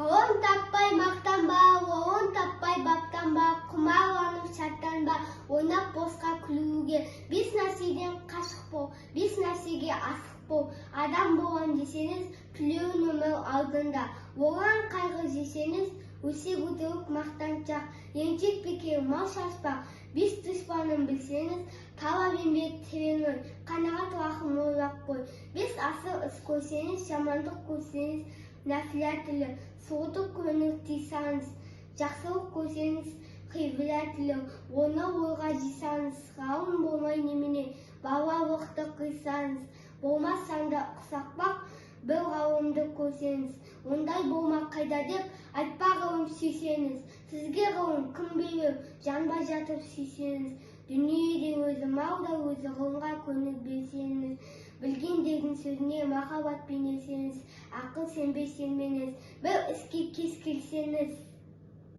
Ғылым таппай мақтанба, оғын таппай баптанба, құмарланып шаттанба, ойнап босқа күлуге. Бес нәрседен қашық бол, бес нәрсеге асық бол. Адам болған десеңіз, түлеуін өмір алдында. Оған қайғы жесеңіз, өсек өтірік мақтаншақ, еншек бекер мал шашпақ. Бес дұшпанын білсеңіз, талап еңбек терең ой, қанағат рахым ойлап қой. Бес асыр іс көрсеңіз, жамандық көрсеңіз, нәпіла тілі, суытып көңіл тыйсаңыз, жақсылық көрсеңіз, қибла тілі, оны ойға жисаңыз, ғалым болмай немене, балалықты қисаңыз, болмас санда ұқсақпақ, бір ғалымды көрсеңіз, ондай болмақ қайда деп, айтпа ғылым сүйсеңіз, сізге ғылым кім берер, жанба жатып сүйсеңіз, дүниеде өзі мал да өзі ғылымға көңіл берсеңіз, білгендердің сөзіне махаббатпен ерсеңіз, ақыл сенбей сенбеңіз, бір іске кез келсеңіз.